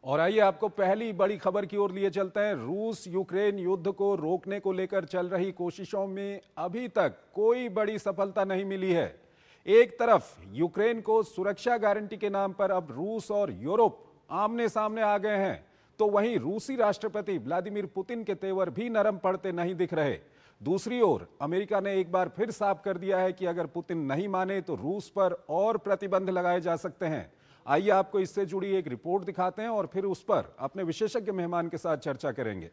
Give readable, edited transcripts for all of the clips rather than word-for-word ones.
और आइए आपको पहली बड़ी खबर की ओर लिए चलते हैं। रूस यूक्रेन युद्ध को रोकने को लेकर चल रही कोशिशों में अभी तक कोई बड़ी सफलता नहीं मिली है। एक तरफ यूक्रेन को सुरक्षा गारंटी के नाम पर अब रूस और यूरोप आमने सामने आ गए हैं, तो वहीं रूसी राष्ट्रपति व्लादिमीर पुतिन के तेवर भी नरम पड़ते नहीं दिख रहे। दूसरी ओर अमेरिका ने एक बार फिर साफ कर दिया है कि अगर पुतिन नहीं माने तो रूस पर और प्रतिबंध लगाए जा सकते हैं। आइए आपको इससे जुड़ी एक रिपोर्ट दिखाते हैं और फिर उस पर अपने विशेषज्ञ मेहमान के साथ चर्चा करेंगे।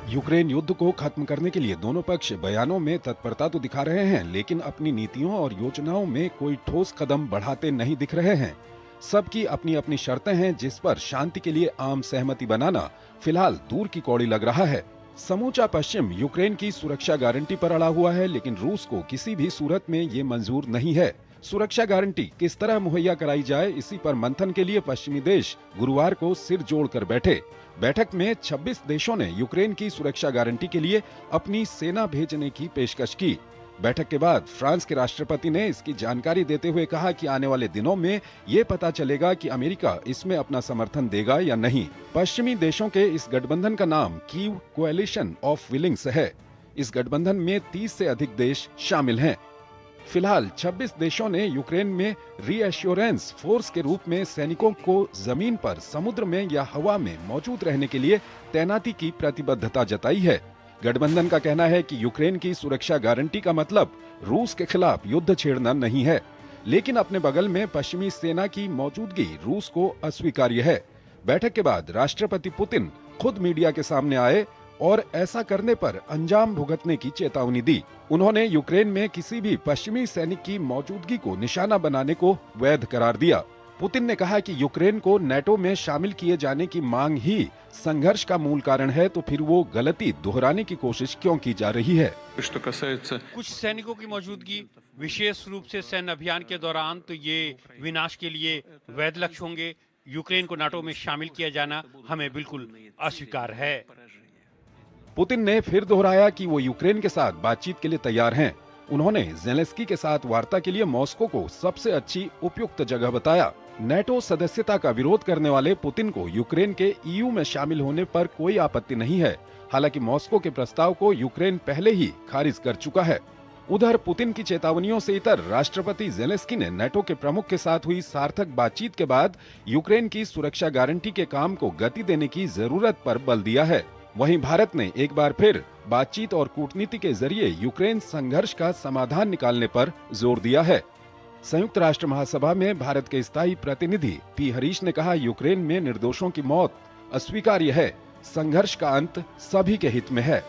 यूक्रेन युद्ध को खत्म करने के लिए दोनों पक्ष बयानों में तत्परता तो दिखा रहे हैं, लेकिन अपनी नीतियों और योजनाओं में कोई ठोस कदम बढ़ाते नहीं दिख रहे हैं। सबकी अपनी अपनी शर्तें हैं, जिस पर शांति के लिए आम सहमति बनाना फिलहाल दूर की कौड़ी लग रहा है। समूचा पश्चिम यूक्रेन की सुरक्षा गारंटी पर अड़ा हुआ है, लेकिन रूस को किसी भी सूरत में ये मंजूर नहीं है। सुरक्षा गारंटी किस तरह मुहैया कराई जाए, इसी पर मंथन के लिए पश्चिमी देश गुरुवार को सिर जोड़कर बैठे। बैठक में 26 देशों ने यूक्रेन की सुरक्षा गारंटी के लिए अपनी सेना भेजने की पेशकश की। बैठक के बाद फ्रांस के राष्ट्रपति ने इसकी जानकारी देते हुए कहा कि आने वाले दिनों में ये पता चलेगा कि अमेरिका इसमें अपना समर्थन देगा या नहीं। पश्चिमी देशों के इस गठबंधन का नाम कीव कोएलिशन ऑफ विलिंग्स है। इस गठबंधन में 30 से अधिक देश शामिल हैं। फिलहाल 26 देशों ने यूक्रेन में रीएश्योरेंस फोर्स के रूप में सैनिकों को जमीन पर, समुद्र में या हवा में मौजूद रहने के लिए तैनाती की प्रतिबद्धता जताई है। गठबंधन का कहना है कि यूक्रेन की सुरक्षा गारंटी का मतलब रूस के खिलाफ युद्ध छेड़ना नहीं है, लेकिन अपने बगल में पश्चिमी सेना की मौजूदगी रूस को अस्वीकार्य है। बैठक के बाद राष्ट्रपति पुतिन खुद मीडिया के सामने आए और ऐसा करने पर अंजाम भुगतने की चेतावनी दी। उन्होंने यूक्रेन में किसी भी पश्चिमी सैनिक की मौजूदगी को निशाना बनाने को वैध करार दिया। पुतिन ने कहा कि यूक्रेन को नेटो में शामिल किए जाने की मांग ही संघर्ष का मूल कारण है, तो फिर वो गलती दोहराने की कोशिश क्यों की जा रही है। कुछ सैनिकों की मौजूदगी विशेष रूप से सैन्य अभियान के दौरान तो ये विनाश के लिए वैध लक्ष्य होंगे। यूक्रेन को नाटो में शामिल किया जाना हमें बिल्कुल अस्वीकार है। पुतिन ने फिर दोहराया कि वो यूक्रेन के साथ बातचीत के लिए तैयार हैं। उन्होंने ज़ेलेंस्की के साथ वार्ता के लिए मॉस्को को सबसे अच्छी उपयुक्त जगह बताया। नेटो सदस्यता का विरोध करने वाले पुतिन को यूक्रेन के ईयू में शामिल होने पर कोई आपत्ति नहीं है। हालांकि मॉस्को के प्रस्ताव को यूक्रेन पहले ही खारिज कर चुका है। उधर पुतिन की चेतावनियों से इतर राष्ट्रपति ज़ेलेंस्की ने नेटो के प्रमुख के साथ हुई सार्थक बातचीत के बाद यूक्रेन की सुरक्षा गारंटी के काम को गति देने की जरूरत पर बल दिया है। वहीं भारत ने एक बार फिर बातचीत और कूटनीति के जरिए यूक्रेन संघर्ष का समाधान निकालने पर जोर दिया है। संयुक्त राष्ट्र महासभा में भारत के स्थायी प्रतिनिधि पी हरीश ने कहा, यूक्रेन में निर्दोषों की मौत अस्वीकार्य है। संघर्ष का अंत सभी के हित में है।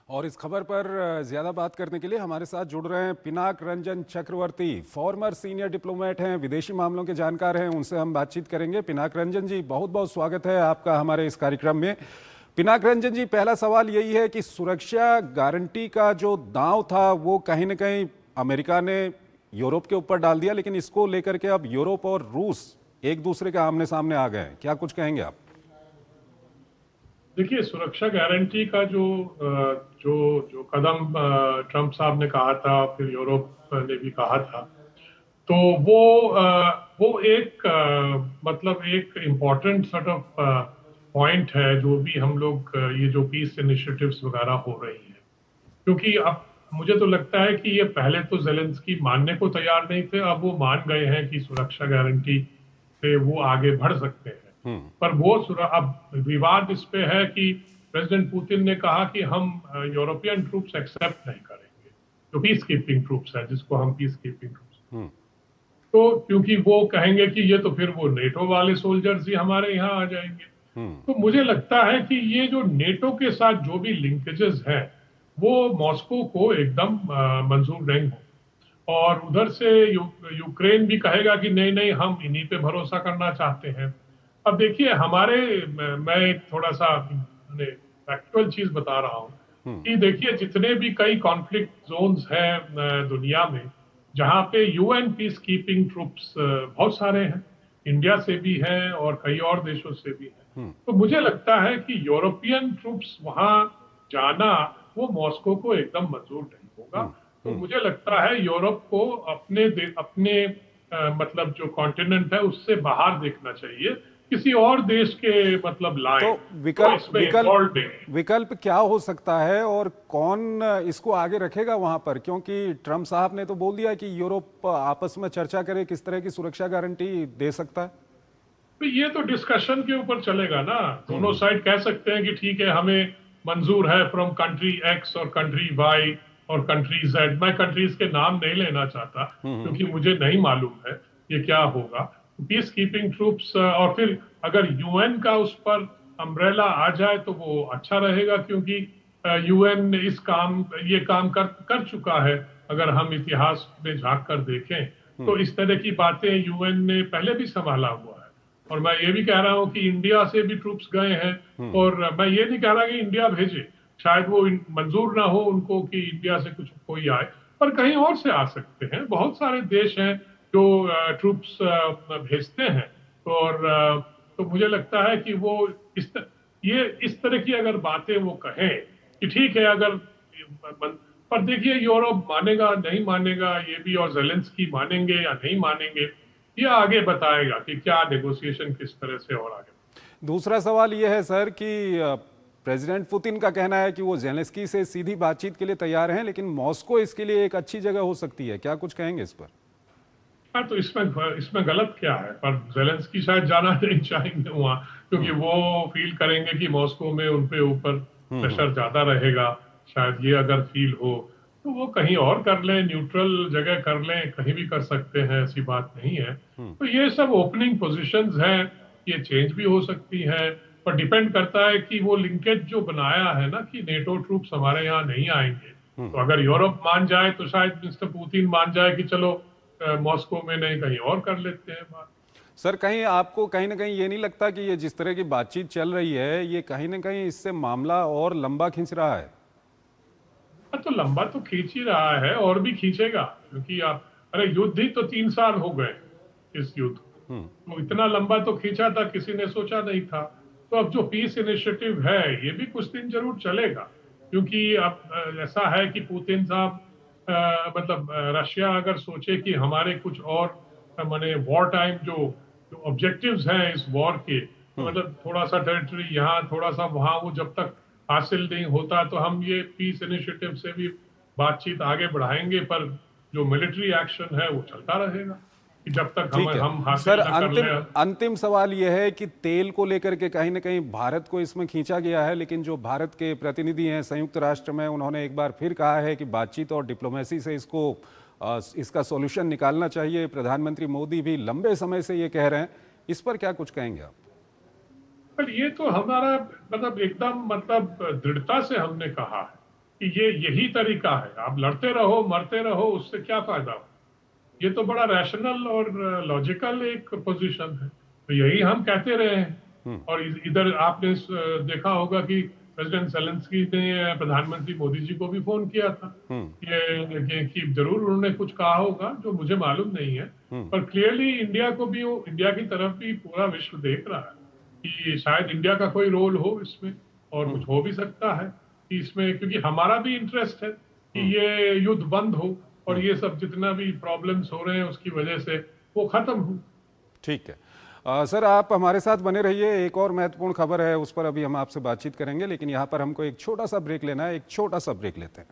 और इस खबर पर ज्यादा बात करने के लिए हमारे साथ जुड़ रहे हैं पिनाक रंजन चक्रवर्ती, फॉर्मर सीनियर डिप्लोमेट हैं, विदेशी मामलों के जानकार हैं। उनसे हम बातचीत करेंगे। पिनाक रंजन जी, बहुत बहुत स्वागत है आपका हमारे इस कार्यक्रम में। पिनाक रंजन जी, पहला सवाल यही है कि सुरक्षा गारंटी का जो दांव था वो कहीं न कहीं अमेरिका ने यूरोप के ऊपर डाल दिया, लेकिन इसको लेकर के अब यूरोप और रूस एक दूसरे के आमने सामने आ गए हैं। क्या कुछ कहेंगे आप? देखिए, सुरक्षा गारंटी का जो कदम ट्रंप साहब ने कहा था, फिर यूरोप ने भी कहा था, तो वो एक मतलब एक इम्पोर्टेंट सॉर्ट ऑफ पॉइंट है जो भी हम लोग ये जो पीस इनिशिएटिव्स वगैरह हो रही है। क्योंकि अब मुझे तो लगता है कि ये पहले तो ज़ेलेंस्की मानने को तैयार नहीं थे, अब वो मान गए हैं कि सुरक्षा गारंटी से वो आगे बढ़ सकते हैं। पर वो अब विवाद इस पे है कि प्रेसिडेंट पुतिन ने कहा कि हम यूरोपियन ट्रूप्स एक्सेप्ट नहीं करेंगे, जो पीस कीपिंग ट्रूप्स है, जिसको हम पीस कीपिंग ट्रूप्स, तो क्योंकि वो कहेंगे कि ये तो फिर वो नेटो वाले सोल्जर्स ही हमारे यहाँ आ जाएंगे। तो मुझे लगता है कि ये जो नेटो के साथ जो भी लिंकेजेस हैं वो मॉस्को को एकदम मंजूर नहीं हो, और उधर से यूक्रेन भी कहेगा कि नहीं नहीं, हम इन्हीं पे भरोसा करना चाहते हैं। अब देखिए, मैं एक थोड़ा सा फैक्चुअल चीज बता रहा हूँ कि देखिए, जितने भी कई कॉन्फ्लिक्ट जोन्स हैं दुनिया में, जहाँ पे यूएन पीस कीपिंग ट्रूप्स बहुत सारे हैं, इंडिया से भी हैं और कई और देशों से भी हैं। तो मुझे लगता है कि यूरोपियन ट्रूप्स वहां जाना वो मॉस्को को एकदम मंजूर नहीं होगा। तो मुझे लगता है यूरोप को अपने मतलब जो कॉन्टिनेंट है उससे बाहर देखना चाहिए, किसी और देश के मतलब लाइन तो विकल्प इन्वॉल्व है। विकल्प क्या हो सकता है और कौन इसको आगे रखेगा वहां पर? क्योंकि ट्रम्प साहब ने तो बोल दिया कि यूरोप आपस में चर्चा करे किस तरह की सुरक्षा गारंटी दे सकता है। तो ये तो डिस्कशन के ऊपर चलेगा ना। दोनों साइड कह सकते हैं कि ठीक है, हमें मंजूर है फ्रॉम कंट्री एक्स और कंट्री वाई और कंट्री जेड। मैं कंट्रीज के नाम नहीं लेना चाहता क्योंकि मुझे नहीं मालूम है ये क्या होगा। पीस कीपिंग ट्रूप्स और फिर अगर यूएन का उस पर अम्ब्रेला आ जाए तो वो अच्छा रहेगा, क्योंकि यूएन ये काम कर चुका है। अगर हम इतिहास में झांक कर देखें तो इस तरह की बातें यूएन ने पहले भी संभाला हुआ है। और मैं ये भी कह रहा हूं कि इंडिया से भी ट्रूप्स गए हैं, और मैं ये नहीं कह रहा कि इंडिया भेजे, शायद वो मंजूर ना हो उनको कि इंडिया से कुछ कोई आए, पर कहीं और से आ सकते हैं। बहुत सारे देश हैं जो ट्रूप्स भेजते हैं। और तो मुझे लगता है कि वो इस तरह की अगर बातें वो कहें कि ठीक है, अगर पर देखिए यूरोप मानेगा नहीं मानेगा ये भी, और ज़ेलेंस्की मानेंगे या नहीं मानेंगे ये आगे बताएगा कि क्या नेगोशिएशन किस तरह से और आगे। दूसरा सवाल यह है सर कि प्रेसिडेंट पुतिन का कहना है कि वो ज़ेलेंस्की से सीधी बातचीत के लिए तैयार हैं, लेकिन मॉस्को इसके लिए एक अच्छी जगह हो सकती है। क्या कुछ कहेंगे इस पर? हाँ, तो इसमें गलत क्या है? पर ज़ेलेंस्की शायद जाना नहीं चाहेंगे वहां, क्योंकि वो फील करेंगे कि मॉस्को में उनके ऊपर प्रेशर ज्यादा रहेगा। शायद ये अगर फील हो तो वो कहीं और कर लें, न्यूट्रल जगह कर लें, कहीं भी कर सकते हैं, ऐसी बात नहीं है। तो ये सब ओपनिंग पोजीशंस हैं, ये चेंज भी हो सकती है, पर डिपेंड करता है कि वो लिंकेज जो बनाया है ना कि नेटो ट्रूप्स हमारे यहाँ नहीं आएंगे। तो अगर यूरोप मान जाए तो शायद मिस्टर पुतिन मान जाए कि चलो मॉस्को में नहीं, कहीं और कर लेते हैं बात। सर, कहीं आपको कहीं ना कहीं ये नहीं लगता कि ये जिस तरह की बातचीत चल रही है ये कहीं ना कहीं इससे मामला और लंबा खींच रहा है? तो लंबा तो खींच ही रहा है और भी खींचेगा, क्योंकि अरे युद्ध ही तो 3 साल हो गए इस युद्ध। तो इतना लंबा तो खींचा था, किसी ने सोचा नहीं था। तो अब जो पीस इनिशिएटिव है ये भी कुछ दिन जरूर चलेगा, क्योंकि अब ऐसा है कि पुतिन साहब मतलब रशिया अगर सोचे कि हमारे कुछ और माने वॉर टाइम जो ऑब्जेक्टिव्स हैं इस वॉर के, मतलब थोड़ा सा टेरिटरी यहाँ थोड़ा सा वहां, वो जब तक हासिल नहीं होता तो हम ये पीस इनिशिएटिव से भी बातचीत आगे बढ़ाएंगे, पर जो मिलिट्री एक्शन है वो चलता रहेगा कि जब तक हम हासिल सर, न कर लें। अंतिम सवाल यह है कि तेल को लेकर के कहीं ना कहीं भारत को इसमें खींचा गया है, लेकिन जो भारत के प्रतिनिधि हैं संयुक्त राष्ट्र में, उन्होंने एक बार फिर कहा है कि बातचीत और डिप्लोमेसी से इसका सॉल्यूशन निकालना चाहिए। प्रधानमंत्री मोदी भी लंबे समय से ये कह रहे हैं। इस पर क्या कुछ कहेंगे आप? पर ये तो हमारा मतलब एकदम मतलब दृढ़ता से हमने कहा है कि ये यही तरीका है, आप लड़ते रहो मरते रहो, उससे क्या फायदा हो। ये तो बड़ा रैशनल और लॉजिकल एक पोजीशन है, तो यही हम कहते रहे हैं। और इधर आपने देखा होगा कि प्रेसिडेंट ज़ेलेंस्की ने प्रधानमंत्री मोदी जी को भी फोन किया था कि जरूर उन्होंने कुछ कहा होगा जो मुझे मालूम नहीं है, पर क्लियरली इंडिया की तरफ भी पूरा विश्व देख रहा है कि शायद इंडिया का कोई रोल हो इसमें, और कुछ हो भी सकता है कि इसमें, क्योंकि हमारा भी इंटरेस्ट है कि ये युद्ध बंद हो और ये सब जितना भी प्रॉब्लम्स हो रहे हैं उसकी वजह से वो खत्म हो। ठीक है सर, आप हमारे साथ बने रहिए। एक और महत्वपूर्ण खबर है, उस पर अभी हम आपसे बातचीत करेंगे, लेकिन यहाँ पर हमको एक छोटा सा ब्रेक लेना है। एक छोटा सा ब्रेक लेते हैं।